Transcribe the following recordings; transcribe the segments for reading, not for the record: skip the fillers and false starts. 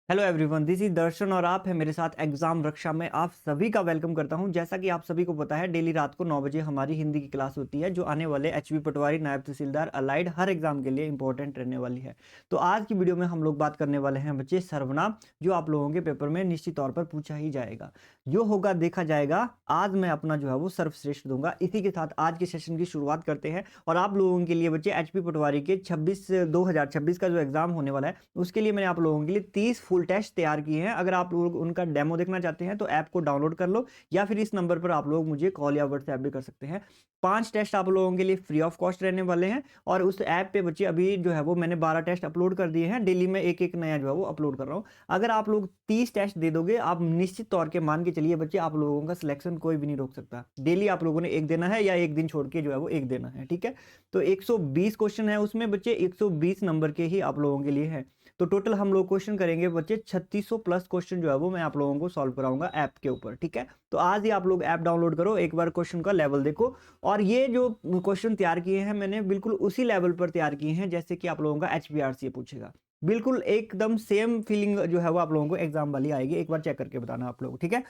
Hello everyone, this is दर्शन और आप हैं मेरे साथ एग्जाम रक्षा में। आप सभी का वेलकम करता हूं। जैसा कि आप सभी को पता है, डेली रात को 9 बजे हमारी हिंदी की क्लास होती है, जो आने वाले एचबी पटवारी, नायब तहसीलदार, अलाइड हर एग्जाम के लिए इंपॉर्टेंट रहने वाली है। तो आज की वीडियो में हम लोग बात करने वाले हैं बच्चे सर्वनाम, जो आप लोगों के पेपर में निश्चित तौर पर पूछा ही जाएगा। जो होगा देखा जाएगा। आज मैं अपना जो है वो सर्वश्रेष्ठ दूंगा। इसी के साथ आज के सेशन की शुरुआत करते हैं। और आप लोगों के लिए बच्चे एचपी पटवारी के 2026 का जो एग्जाम होने वाला है, उसके लिए मैंने आप लोगों के लिए 30 फुल टेस्ट तैयार किए हैं। अगर आप लोग उनका डेमो देखना चाहते हैं तो ऐप को डाउनलोड कर लो, या फिर इस नंबर पर आप लोग मुझे कॉल या व्हाट्सएप भी कर सकते हैं। 5 टेस्ट आप लोगों के लिए फ्री ऑफ कॉस्ट रहने वाले हैं। और उस ऐप पे बच्चे अभी जो है वो मैंने 12 टेस्ट अपलोड कर दिए हैं। डेली में एक एक नया जो है वो अपलोड कर रहा हूँ। अगर आप लोग 30 टेस्ट दे दोगे, आप निश्चित तौर के मान के चलिए बच्चे, आप लोगों का सिलेक्शन कोई भी नहीं रोक सकता। डेली आप लोगों ने एक देना है, या एक दिन छोड़ के जो है वो एक देना है, ठीक है। तो 120 क्वेश्चन है उसमें बच्चे, 120 नंबर के ही आप लोगों के लिए है। तो टोटल हम लोग क्वेश्चन करेंगे बच्चे 3600 प्लस क्वेश्चन जो है वो मैं आप लोगों को सॉल्व कराऊंगा ऐप के ऊपर, ठीक है। तो आज ही आप लोग ऐप डाउनलोड करो, एक बार क्वेश्चन का लेवल देखो। और ये जो क्वेश्चन तैयार किए हैं मैंने, बिल्कुल उसी लेवल पर तैयार किए हैं जैसे कि आप लोगों का एचपीआरसी पूछेगा। बिल्कुल एकदम सेम फीलिंग जो है वो आप लोगों को एग्जाम वाली आएगी। एक बार चेक करके बताना आप लोग, ठीक है।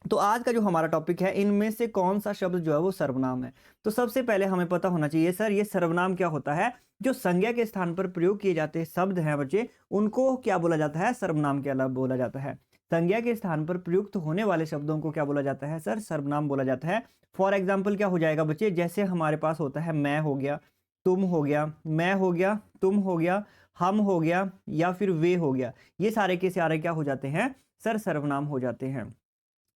तो आज का जो हमारा टॉपिक है, इनमें से कौन सा शब्द जो है वो सर्वनाम है। तो सबसे पहले हमें पता होना चाहिए सर, ये सर्वनाम क्या होता है। जो संज्ञा के स्थान पर प्रयोग किए जाते हैं शब्द हैं बच्चे, उनको क्या बोला जाता है, सर्वनाम क्या बोला जाता है। संज्ञा के स्थान पर प्रयुक्त होने वाले शब्दों को क्या बोला जाता है सर, सर्वनाम बोला जाता है। फॉर एग्जाम्पल क्या हो जाएगा बच्चे, जैसे हमारे पास होता है मैं हो गया, तुम हो गया, मैं हो गया, तुम हो गया, हम हो गया, या फिर वे हो गया। ये सारे के सारे क्या हो जाते हैं सर, सर्वनाम हो जाते हैं।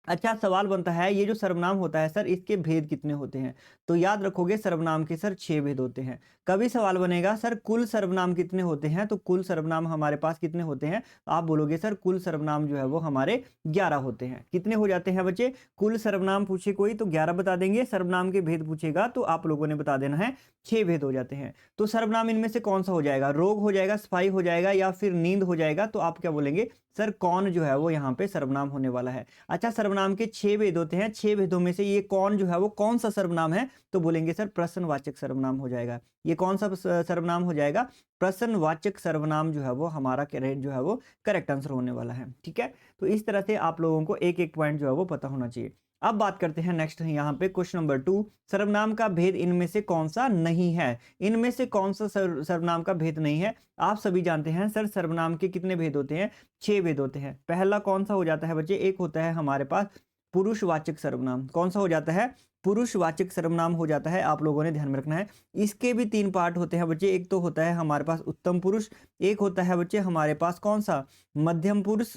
अच्छा, सवाल बनता है, ये जो सर्वनाम होता है सर, इसके भेद कितने होते हैं। तो याद रखोगे, सर्वनाम के सर 6 भेद होते हैं। कभी सवाल बनेगा सर कुल सर्वनाम कितने होते हैं, तो कुल सर्वनाम हमारे पास कितने होते हैं। आप बोलोगे सर कुल सर्वनाम जो है वो हमारे 11 होते हैं। कितने हो जाते हैं बच्चे, कुल सर्वनाम पूछे कोई तो 11 बता देंगे, सर्वनाम के भेद पूछेगा तो आप लोगों ने बता देना है 6 भेद हो जाते हैं। तो सर्वनाम इनमें से कौन सा हो जाएगा, रोग हो जाएगा, सफाई हो जाएगा, या फिर नींद हो जाएगा। तो आप क्या बोलेंगे सर, कौन जो है वो यहाँ पे सर्वनाम होने वाला है। अच्छा, सर्वनाम के 6 भेद होते हैं। 6 भेदों में से ये कौन जो है वो कौन सा सर्वनाम है, तो बोलेंगे सर प्रश्नवाचक सर्वनाम हो जाएगा। ये कौन सा सर्वनाम हो जाएगा, प्रश्नवाचक सर्वनाम जो है वो हमारा जो है वो करेक्ट आंसर होने वाला है, ठीक है। तो इस तरह से आप लोगों को एक एक पॉइंट जो है वो पता होना चाहिए। अब बात करते हैं नेक्स्ट यहाँ पे क्वेश्चन नंबर 2, सर्वनाम का भेद इनमें से कौन सा नहीं है। इनमें से कौन सा सर्वनाम का भेद नहीं है। आप सभी जानते हैं सर, सर्वनाम के कितने भेद होते हैं, 6 भेद होते हैं। पहला कौन सा हो जाता है बच्चे, एक होता है हमारे पास पुरुषवाचक सर्वनाम। कौन सा हो जाता है, पुरुषवाचक सर्वनाम हो जाता है। आप लोगों ने ध्यान में रखना है। इसके भी 3 पार्ट होते हैं बच्चे। एक तो होता है हमारे पास उत्तम पुरुष, एक होता है बच्चे हमारे पास कौन सा, मध्यम पुरुष,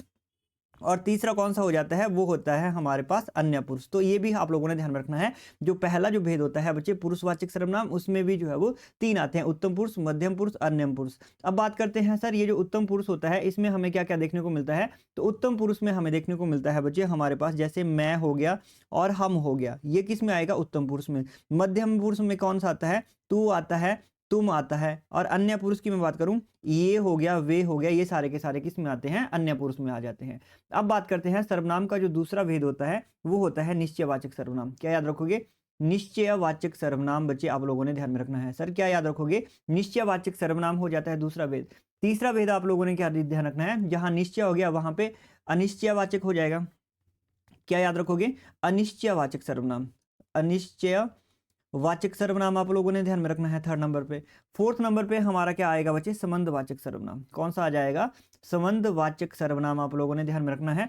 और तीसरा कौन सा हो जाता है, वो होता है हमारे पास अन्य पुरुष। तो ये भी आप लोगों ने ध्यान में रखना है। जो पहला जो भेद होता है बच्चे पुरुषवाचक सर्वनाम, उसमें भी जो है वो 3 आते हैं, उत्तम पुरुष, मध्यम पुरुष, अन्य पुरुष। अब बात करते हैं सर, ये जो उत्तम पुरुष होता है, इसमें हमें क्या क्या देखने को मिलता है। तो उत्तम पुरुष में हमें देखने को मिलता है बच्चे हमारे पास, जैसे मैं हो गया और हम हो गया, ये किस में आएगा, उत्तम पुरुष में। मध्यम पुरुष में कौन सा आता है, तू आता है, तुम आता है। और अन्य पुरुष की मैं बात करूं, ये हो गया, वे हो गया, ये सारे के सारे किस में आते हैं, अन्य पुरुष में आ जाते हैं। अब बात करते हैं सर्वनाम का जो दूसरा भेद होता है, वो होता है निश्चयवाचक सर्वनाम। क्या याद रखोगे, निश्चयवाचक सर्वनाम बच्चे आप लोगों ने ध्यान में रखना है। सर क्या याद रखोगे, निश्चयवाचक सर्वनाम हो जाता है दूसरा भेद। तीसरा भेद आप लोगों ने क्या ध्यान रखना है, जहां निश्चय हो गया वहां पे अनिश्चयवाचक हो जाएगा। क्या याद रखोगे, अनिश्चयवाचक सर्वनाम, अनिश्चय वाचक सर्वनाम आप लोगों ने ध्यान में रखना है थर्ड नंबर पे। फोर्थ नंबर पे हमारा क्या आएगा बच्चे, संबंधवाचक सर्वनाम। कौन सा आ जाएगा, संबंधवाचक सर्वनाम आप लोगों ने ध्यान में रखना है।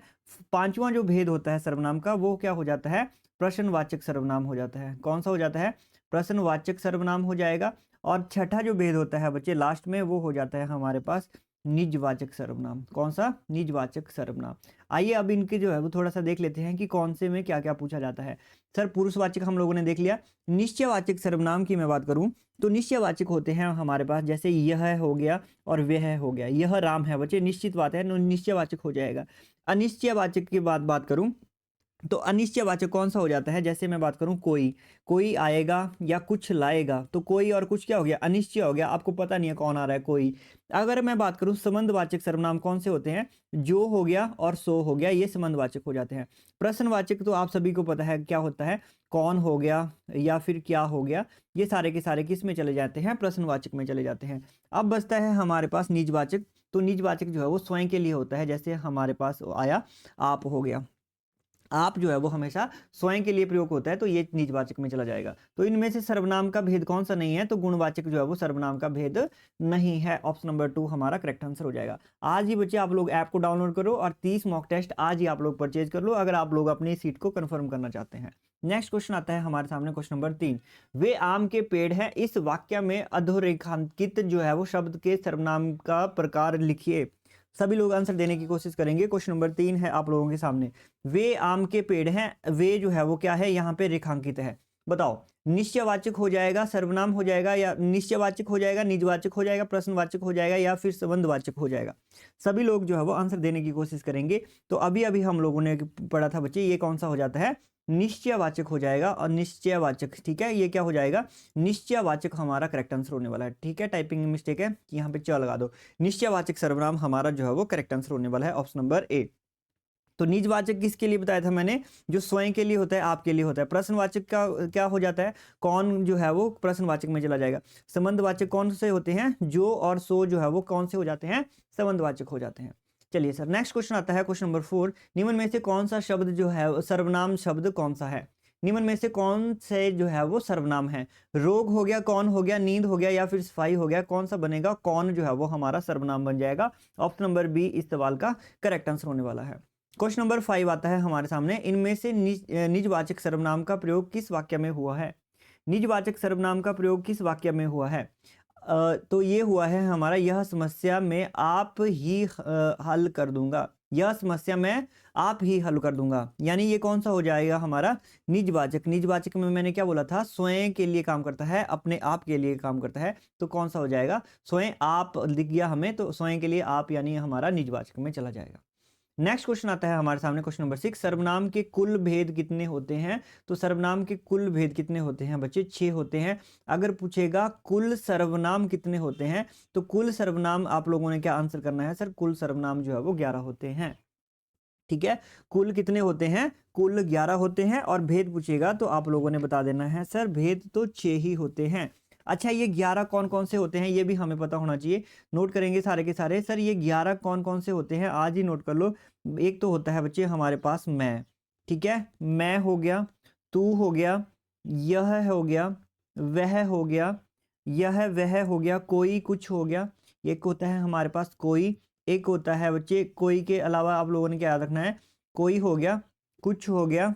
पांचवा जो भेद होता है सर्वनाम का, वो क्या हो जाता है, प्रश्नवाचक सर्वनाम हो जाता है। कौन सा हो जाता है, प्रश्नवाचक सर्वनाम हो जाएगा। और छठा जो भेद होता है बच्चे लास्ट में, वो हो जाता है हमारे पास निजवाचक सर्वनाम। कौन सा, निजवाचक सर्वनाम। आइए अब इनके जो है वो थोड़ा सा देख लेते हैं कि कौन से में क्या क्या पूछा जाता है। सर पुरुषवाचक हम लोगों ने देख लिया। निश्चयवाचक सर्वनाम की मैं बात करूं, तो निश्चयवाचक होते हैं हमारे पास, जैसे यह हो गया और वह हो गया। यह राम है बच्चे, निश्चित बात है, निश्चयवाचक हो जाएगा। अनिश्चयवाचक की बात करूं, तो अनिश्चयवाचक कौन सा हो जाता है, जैसे मैं बात करूं कोई, कोई आएगा या कुछ लाएगा, तो कोई और कुछ क्या हो गया, अनिश्चय हो गया, आपको पता नहीं है कौन आ रहा है, कोई। अगर मैं बात करूं संबंधवाचक सर्वनाम कौन से होते हैं, जो हो गया और सो हो गया, ये संबंधवाचक हो जाते हैं। प्रश्नवाचक तो आप सभी को पता है क्या होता है, कौन हो गया या फिर क्या हो गया, ये सारे के सारे किस में चले जाते हैं, प्रश्नवाचक में चले जाते हैं। अब बचता है हमारे पास निजवाचक। तो निजवाचक जो है वो स्वयं के लिए होता है। जैसे हमारे पास आया आप हो गया, आप जो है वो हमेशा स्वयं के लिए प्रयोग होता है, तो ये निजवाचक में चला जाएगा। तो इनमें से सर्वनाम का भेद कौन सा नहीं है, तो गुणवाचक जो है वो सर्वनाम का भेद नहीं है। ऑप्शन नंबर 2 हमारा करेक्ट आंसर हो जाएगा। आज ही बच्चे आप लोग ऐप को डाउनलोड करो और 30 मॉक टेस्ट आज ही आप लोग परचेज कर लो, अगर आप लोग अपनी सीट को कंफर्म करना चाहते हैं। नेक्स्ट क्वेश्चन आता है हमारे सामने, क्वेश्चन नंबर 3। वे आम के पेड़ है, इस वाक्य में अधोरेखांकित जो है वो शब्द के सर्वनाम का प्रकार लिखिए। सभी लोग आंसर देने की कोशिश करेंगे। क्वेश्चन नंबर 3 है आप लोगों के सामने। वे आम के पेड़ हैं, वे जो है वो क्या है, यहाँ पे रेखांकित है। बताओ निश्चयवाचक हो जाएगा, सर्वनाम हो जाएगा, या निश्चयवाचक हो जाएगा, निजवाचक हो जाएगा, प्रश्नवाचक हो जाएगा, या फिर संबंधवाचक हो जाएगा। सभी लोग जो है वो आंसर देने की कोशिश करेंगे। तो अभी अभी हम लोगों ने पढ़ा था बच्चे, ये कौन सा हो जाता है, निश्चयवाचक हो जाएगा। और निश्चयवाचक, ठीक है, ये क्या हो जाएगा, निश्चयवाचक हमारा करेक्ट आंसर होने वाला है। ठीक है, टाइपिंग मिस्टेक है, यहाँ पे च लगा दो। निश्चयवाचक सर्वनाम हमारा जो है वो करेक्ट आंसर होने वाला है, ऑप्शन नंबर ए। तो निजवाचक किसके लिए बताया था मैंने, जो स्वयं के लिए होता है, आपके लिए होता है। प्रश्नवाचक का क्या हो जाता है, कौन जो है वो प्रश्नवाचक में चला जाएगा। संबंधवाचक कौन से होते हैं, जो और सो जो है वो कौन से हो जाते हैं, संबंधवाचक हो जाते हैं। चलिए सर, नेक्स्ट क्वेश्चन आता है, क्वेश्चन नंबर 4। निम्न में से कौन सा शब्द जो है सर्वनाम शब्द कौन सा है। निम्न में से कौन से जो है वो सर्वनाम है। रोग हो गया, कौन हो गया, नींद हो गया, या फिर सफाई हो गया, कौन सा बनेगा, कौन जो है वो हमारा सर्वनाम बन जाएगा। ऑप्शन नंबर बी इस सवाल का करेक्ट आंसर होने वाला है। क्वेश्चन नंबर 5 आता है हमारे सामने। इनमें से निजवाचक सर्वनाम का प्रयोग किस वाक्य में हुआ है। निजवाचक सर्वनाम का प्रयोग किस वाक्य में हुआ है। तो ये हुआ है हमारा, यह समस्या में आप ही हल कर दूंगा। यह समस्या में आप ही हल कर दूंगा, यानी ये कौन सा हो जाएगा हमारा, निजवाचक। निजवाचक में मैंने क्या बोला था, स्वयं के लिए काम करता है, अपने आप के लिए काम करता है। तो कौन सा हो जाएगा, स्वयं आप दिख गया हमें, तो स्वयं के लिए आप यानी हमारा निजवाचक में चला जाएगा। नेक्स्ट क्वेश्चन आता है हमारे सामने, क्वेश्चन नंबर 6। सर्वनाम के कुल भेद कितने होते हैं। तो सर्वनाम के कुल भेद कितने होते हैं बच्चे, 6 होते हैं। अगर पूछेगा कुल सर्वनाम कितने होते हैं, तो कुल सर्वनाम आप लोगों ने क्या आंसर करना है, सर कुल सर्वनाम जो है वो 11 होते हैं। ठीक है, कुल कितने होते हैं, कुल 11 होते हैं। और भेद पूछेगा तो आप लोगों ने बता देना है, सर भेद तो 6 ही होते हैं। अच्छा, ये 11 कौन कौन से होते हैं, ये भी हमें पता होना चाहिए। नोट करेंगे सारे के सारे। सर ये 11 कौन कौन से होते हैं, आज ही नोट कर लो। एक तो होता है बच्चे हमारे पास मैं, ठीक है, मैं हो गया, तू हो गया, यह हो गया, वह हो गया, यह वह हो गया, कोई कुछ हो गया। एक होता है हमारे पास कोई, एक होता है बच्चे कोई के अलावा आप लोगों ने क्या याद रखना है, कोई हो गया, कुछ हो गया,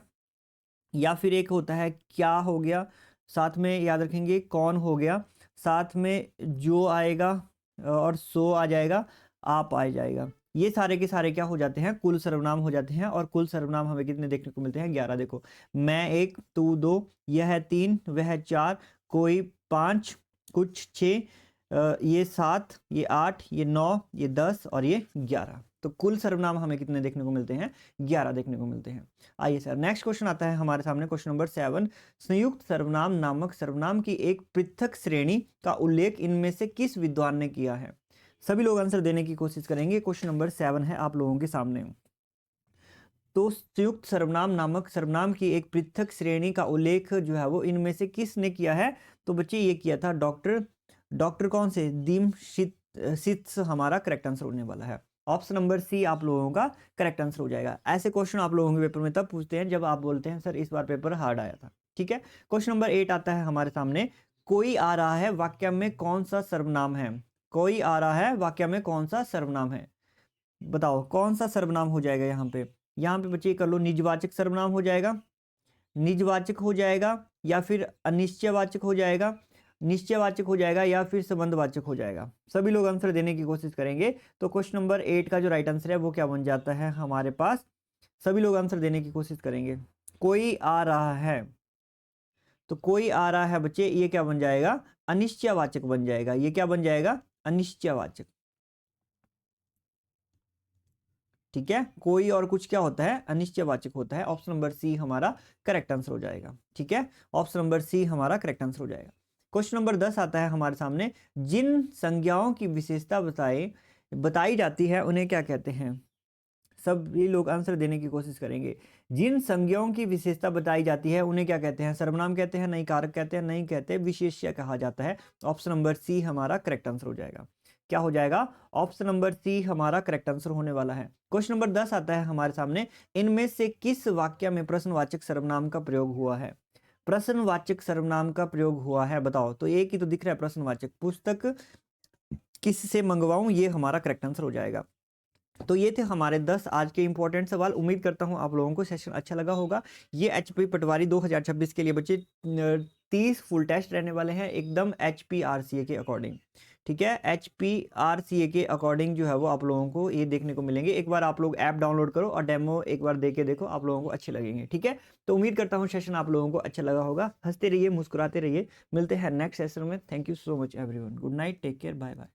या फिर एक होता है क्या हो गया, साथ में याद रखेंगे कौन हो गया, साथ में जो आएगा और सो आ जाएगा, आप आ जाएगा। ये सारे के सारे क्या हो जाते हैं, कुल सर्वनाम हो जाते हैं। और कुल सर्वनाम हमें कितने देखने को मिलते हैं, 11। देखो, मैं 1, तू 2, यह 3, वह 4, कोई 5, कुछ 6, ये 7, ये 8, ये 9, ये 10 और ये 11। तो कुल सर्वनाम हमें कितने देखने को मिलते हैं, 11 देखने को मिलते हैं। आइए सर, नेक्स्ट क्वेश्चन आता है हमारे सामने, क्वेश्चन नंबर 7। संयुक्त सर्वनाम नामक सर्वनाम की एक पृथक श्रेणी का उल्लेख इनमें से किस विद्वान ने किया है। सभी लोग आंसर देने की कोशिश करेंगे। क्वेश्चन नंबर 7 है आप लोगों के सामने। तो संयुक्त सर्वनाम नामक सर्वनाम की एक पृथक श्रेणी का उल्लेख जो है वो इनमें से किसने किया है। तो बच्चे ये किया था डॉक्टर कौन से, दीमशित्स हमारा करेक्ट आंसर होने वाला है। ऑप्शन नंबर सी आप लोगों का करेक्ट आंसर हो जाएगा। ऐसे क्वेश्चन आप लोगों के पेपर में तब पूछते हैं जब आप बोलते हैं सर इस बार पेपर हार्ड आया था। ठीक है, क्वेश्चन नंबर 8 आता है हमारे सामने। कोई आ रहा है वाक्य में कौन सा सर्वनाम है। कोई आ रहा है वाक्य में कौन सा सर्वनाम है, बताओ कौन सा सर्वनाम हो जाएगा। यहाँ पे बच्चे कर लो, निजवाचक सर्वनाम हो जाएगा, निजवाचक हो जाएगा, या फिर अनिश्चयवाचक हो जाएगा, निश्चयवाचक हो जाएगा, या फिर संबंधवाचक हो जाएगा। सभी लोग आंसर देने की कोशिश करेंगे। तो क्वेश्चन नंबर 8 का जो राइट आंसर है वो क्या बन जाता है हमारे पास, सभी लोग आंसर देने की कोशिश करेंगे। कोई आ रहा है, तो कोई आ रहा है बच्चे ये क्या बन जाएगा, अनिश्चयवाचक बन जाएगा। ये क्या बन जाएगा, अनिश्चयवाचक। ठीक है, कोई और कुछ क्या होता है, अनिश्चयवाचक होता है। ऑप्शन नंबर सी हमारा करेक्ट आंसर हो जाएगा। ठीक है, ऑप्शन नंबर सी हमारा करेक्ट आंसर हो जाएगा। क्वेश्चन नंबर 10 आता है हमारे सामने। जिन संज्ञाओं की विशेषता बताई जाती है उन्हें क्या कहते हैं। सभी लोग आंसर देने की कोशिश करेंगे। जिन संज्ञाओं की विशेषता बताई जाती है उन्हें क्या कहते हैं, सर्वनाम कहते हैं, नहीं कारक कहते हैं, नहीं कहते, विशेष्य कहा जाता है। ऑप्शन नंबर सी हमारा करेक्ट आंसर हो जाएगा। क्या हो जाएगा, ऑप्शन नंबर सी हमारा करेक्ट आंसर होने वाला है। क्वेश्चन नंबर 10 आता है हमारे सामने, इनमें से किस वाक्य में प्रश्नवाचक सर्वनाम का प्रयोग हुआ है। प्रश्नवाचक सर्वनाम का प्रयोग हुआ है, बताओ। तो एक ही तो दिख रहा है प्रश्नवाचक, पुस्तक किससे मंगवाऊं, ये हमारा करेक्ट आंसर हो जाएगा। तो ये थे हमारे 10 आज के इंपॉर्टेंट सवाल। उम्मीद करता हूं आप लोगों को सेशन अच्छा लगा होगा। ये एचपी पटवारी 2026 के लिए बच्चे 30 फुल टेस्ट रहने वाले हैं, एकदम एचपीआरसीए के अकॉर्डिंग। ठीक है, एचपीआरसीए के अकॉर्डिंग जो है वो आप लोगों को ये देखने को मिलेंगे। एक बार आप लोग ऐप डाउनलोड करो और डेमो एक बार दे के देखो, आप लोगों को अच्छे लगेंगे। ठीक है, तो उम्मीद करता हूँ सेशन आप लोगों को अच्छा लगा होगा। हंसते रहिए, मुस्कुराते रहिए, मिलते हैं नेक्स्ट सेशन में। Thank you so much everyone, good night, take care, bye bye.